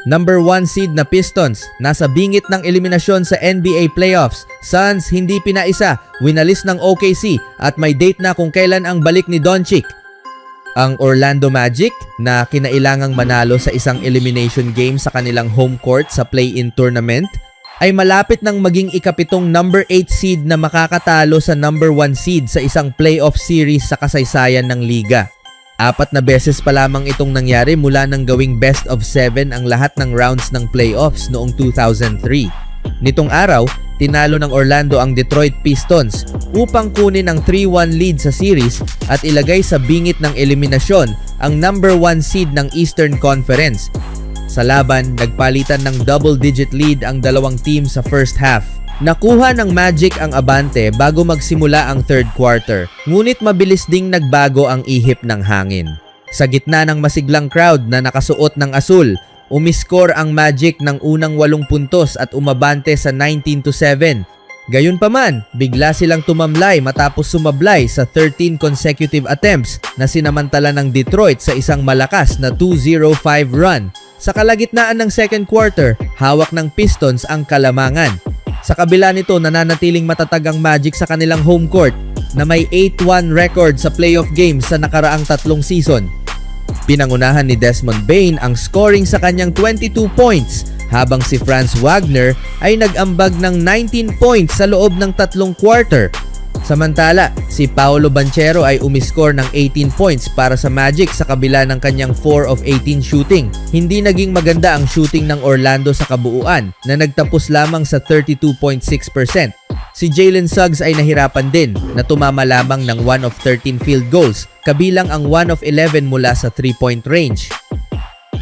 Number 1 seed na Pistons, nasa bingit ng eliminasyon sa NBA playoffs. Suns hindi pinaisa, winalis ng OKC at may date na kung kailan ang balik ni Doncic. Ang Orlando Magic na kinailangang manalo sa isang elimination game sa kanilang home court sa play-in tournament ay malapit ng maging ikapitong number 8 seed na makakatalo sa number 1 seed sa isang playoff series sa kasaysayan ng liga. 4 na beses pa lamang itong nangyari mula nang gawing best of 7 ang lahat ng rounds ng playoffs noong 2003. Nitong araw, tinalo ng Orlando ang Detroit Pistons upang kunin ang 3-1 lead sa series at ilagay sa bingit ng eliminasyon ang number 1 seed ng Eastern Conference. Sa laban, nagpalitan ng double-digit lead ang dalawang team sa first half. Nakuha ng Magic ang abante bago magsimula ang third quarter, ngunit mabilis ding nagbago ang ihip ng hangin. Sa gitna ng masiglang crowd na nakasuot ng asul, umiskor ang Magic ng unang 8 puntos at umabante sa 19-7. Gayunpaman, bigla silang tumamlay matapos sumablay sa 13 consecutive attempts na sinamantala ng Detroit sa isang malakas na 2-0-5 run. Sa kalagitnaan ng second quarter, hawak ng Pistons ang kalamangan. Sa kabila nito, nananatiling matatag ang Magic sa kanilang home court na may 8-1 record sa playoff games sa nakaraang 3 season. Pinangunahan ni Desmond Bane ang scoring sa kanyang 22 points habang si Franz Wagner ay nag-ambag ng 19 points sa loob ng 3 quarter. Samantala, si Paolo Banchero ay umiscore ng 18 points para sa Magic sa kabila ng kanyang 4 of 18 shooting. Hindi naging maganda ang shooting ng Orlando sa kabuuan na nagtapos lamang sa 32.6%. Si Jalen Suggs ay nahirapan din na tumama lamang ng 1 of 13 field goals, kabilang ang 1 of 11 mula sa 3-point range.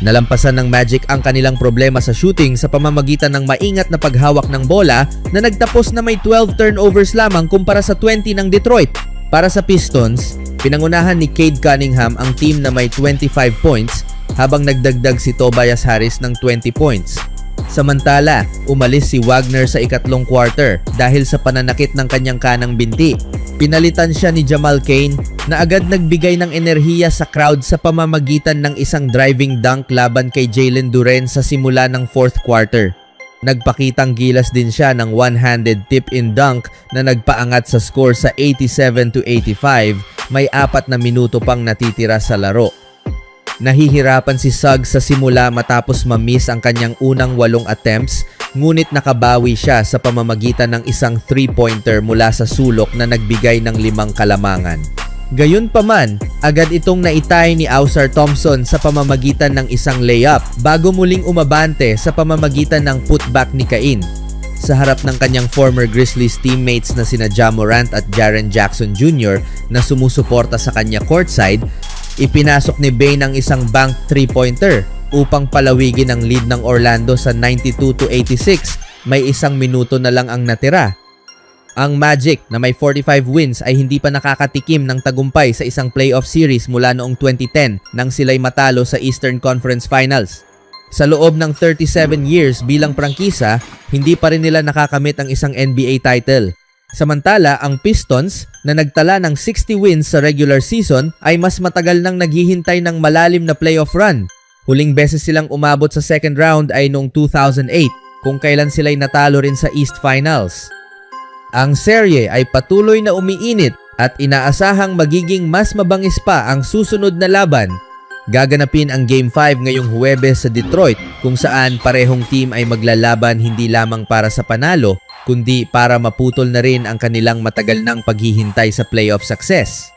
Nalampasan ng Magic ang kanilang problema sa shooting sa pamamagitan ng maingat na paghawak ng bola na nagtapos na may 12 turnovers lamang kumpara sa 20 ng Detroit. Para sa Pistons, pinangunahan ni Cade Cunningham ang team na may 25 points habang nagdagdag si Tobias Harris ng 20 points. Samantala, umalis si Wagner sa ikatlong quarter dahil sa pananakit ng kanyang kanang binti. Pinalitan siya ni Jamal Cain na agad nagbigay ng enerhiya sa crowd sa pamamagitan ng isang driving dunk laban kay Jalen Duren sa simula ng fourth quarter. Nagpakitang gilas din siya ng one-handed tip-in dunk na nagpaangat sa score sa 87-85, may 4 na minuto pang natitira sa laro. Nahihirapan si Suggs sa simula matapos ma-miss ang kanyang unang 8 attempts, ngunit nakabawi siya sa pamamagitan ng isang 3-pointer mula sa sulok na nagbigay ng 5 kalamangan. Gayunpaman, agad itong naitay ni Ausar Thompson sa pamamagitan ng isang layup bago muling umabante sa pamamagitan ng putback ni Cain. Sa harap ng kanyang former Grizzlies teammates na sina Ja Morant at Jaren Jackson Jr. na sumusuporta sa kanya courtside, ipinasok ni Bane ang isang bank 3-pointer upang palawigin ang lead ng Orlando sa 92-86. May 1 minuto na lang ang natira. Ang Magic na may 45 wins ay hindi pa nakakatikim ng tagumpay sa isang playoff series mula noong 2010 nang sila'y matalo sa Eastern Conference Finals. Sa loob ng 37 years bilang prangkisa, hindi pa rin nila nakakamit ang isang NBA title. Samantala, ang Pistons na nagtala ng 60 wins sa regular season ay mas matagal nang naghihintay ng malalim na playoff run. Huling beses silang umabot sa second round ay noong 2008 kung kailan sila'y natalo rin sa East Finals. Ang serye ay patuloy na umiinit at inaasahang magiging mas mabangis pa ang susunod na laban. Gaganapin ang Game 5 ngayong Huwebes sa Detroit kung saan parehong team ay maglalaban hindi lamang para sa panalo kundi para maputol na rin ang kanilang matagal nang paghihintay sa playoff success.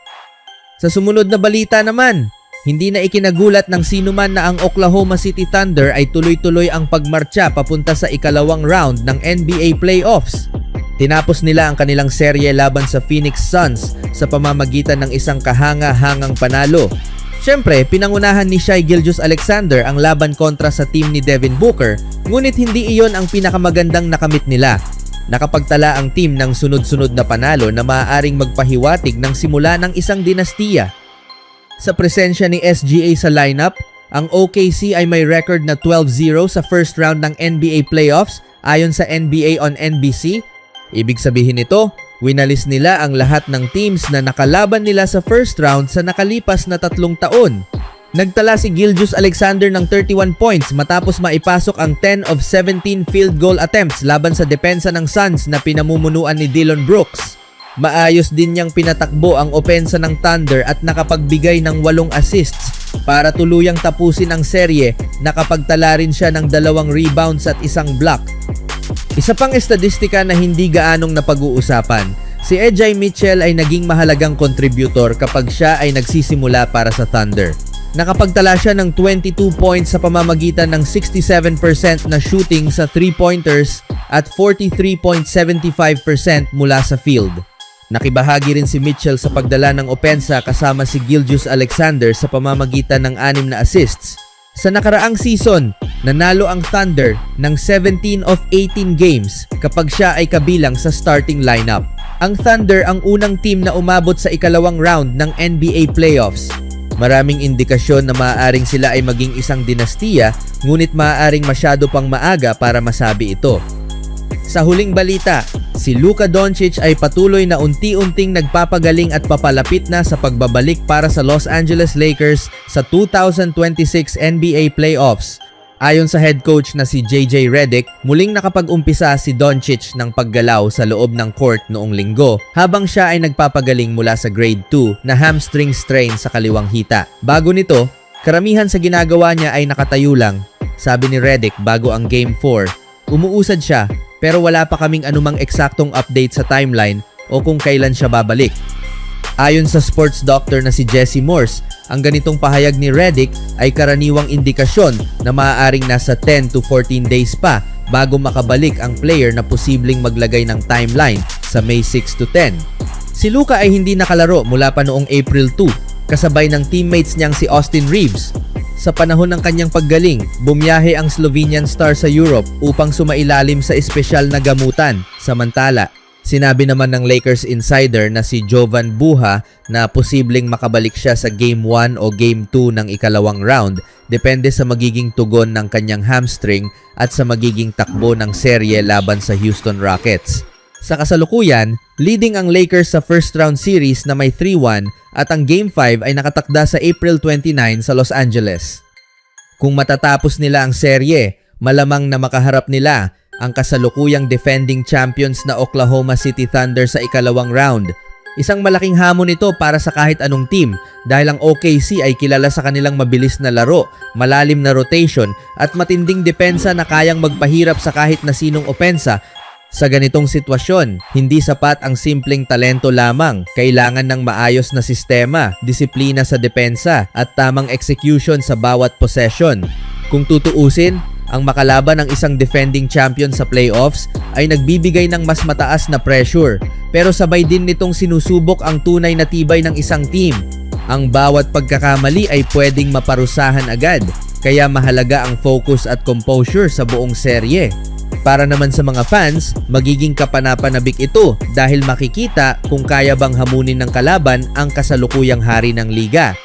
Sa sumunod na balita naman, hindi na ikinagulat ng sinuman na ang Oklahoma City Thunder ay tuloy-tuloy ang pagmartsa papunta sa ikalawang round ng NBA playoffs. Tinapos nila ang kanilang serye laban sa Phoenix Suns sa pamamagitan ng isang kahanga-hangang panalo. Siyempre, pinangunahan ni Shai Gilgeous-Alexander ang laban kontra sa team ni Devin Booker, ngunit hindi iyon ang pinakamagandang nakamit nila. Nakapagtala ang team ng sunod-sunod na panalo na maaaring magpahiwatig ng simula ng isang dinastiya. Sa presensya ni SGA sa lineup, ang OKC ay may record na 12-0 sa first round ng NBA playoffs ayon sa NBA on NBC. Ibig sabihin nito, winalis nila ang lahat ng teams na nakalaban nila sa first round sa nakalipas na 3 taon. Nagtala si Gilgeous Alexander ng 31 points matapos maipasok ang 10 of 17 field goal attempts laban sa depensa ng Suns na pinamumunuan ni Dillon Brooks. Maayos din niyang pinatakbo ang opensa ng Thunder at nakapagbigay ng 8 assists para tuluyang tapusin ang serye. Nakapagtala rin siya ng 2 rebounds at 1 block. Isa pang estadistika na hindi gaanong napag-uusapan, si Ejai Mitchell ay naging mahalagang contributor kapag siya ay nagsisimula para sa Thunder. Nakapagtala siya ng 22 points sa pamamagitan ng 67% na shooting sa 3-pointers at 43.75% mula sa field. Nakibahagi rin si Mitchell sa pagdala ng opensa kasama si Gilgeous Alexander sa pamamagitan ng 6 na assists. Sa nakaraang season, nanalo ang Thunder ng 17 of 18 games kapag siya ay kabilang sa starting lineup. Ang Thunder ang unang team na umabot sa ikalawang round ng NBA playoffs. Maraming indikasyon na maaaring sila ay maging isang dinastiya, ngunit maaaring masyado pang maaga para masabi ito. Sa huling balita, si Luka Doncic ay patuloy na unti-unting nagpapagaling at papalapit na sa pagbabalik para sa Los Angeles Lakers sa 2026 NBA playoffs. Ayon sa head coach na si JJ Redick, muling nakapag-umpisa si Doncic ng paggalaw sa loob ng court noong linggo habang siya ay nagpapagaling mula sa grade 2 na hamstring strain sa kaliwang hita. Bago nito, karamihan sa ginagawa niya ay nakatayo lang. Sabi ni Redick bago ang Game 4, umuusad siya pero wala pa kaming anumang eksaktong update sa timeline o kung kailan siya babalik. Ayon sa sports doctor na si Jesse Morse, ang ganitong pahayag ni Redick ay karaniwang indikasyon na maaaring nasa 10 to 14 days pa bago makabalik ang player na posibleng maglagay ng timeline sa May 6 to 10. Si Luka ay hindi nakalaro mula pa noong April 2, kasabay ng teammates niyang si Austin Reeves. Sa panahon ng kanyang paggaling, bumiyahe ang Slovenian star sa Europe upang sumailalim sa espesyal na gamutan. Samantala, sinabi naman ng Lakers insider na si Jovan Buha na posibleng makabalik siya sa Game 1 o Game 2 ng ikalawang round, depende sa magiging tugon ng kanyang hamstring at sa magiging takbo ng serye laban sa Houston Rockets. Sa kasalukuyan, leading ang Lakers sa first round series na may 3-1 at ang Game 5 ay nakatakda sa April 29 sa Los Angeles. Kung matatapos nila ang serye, malamang na makaharap nila ang kasalukuyang defending champions na Oklahoma City Thunder sa ikalawang round. Isang malaking hamon ito para sa kahit anong team dahil ang OKC ay kilala sa kanilang mabilis na laro, malalim na rotation at matinding depensa na kayang magpahirap sa kahit na sinong opensa. Sa ganitong sitwasyon, hindi sapat ang simpleng talento lamang. Kailangan ng maayos na sistema, disiplina sa depensa at tamang execution sa bawat possession. Kung tutuusin, ang makalaban ng isang defending champion sa playoffs ay nagbibigay ng mas mataas na pressure, pero sabay din nitong sinusubok ang tunay na tibay ng isang team. Ang bawat pagkakamali ay pwedeng maparusahan agad, kaya mahalaga ang focus at composure sa buong serye. Para naman sa mga fans, magiging kapanapanabik ito dahil makikita kung kaya bang hamunin ng kalaban ang kasalukuyang hari ng liga.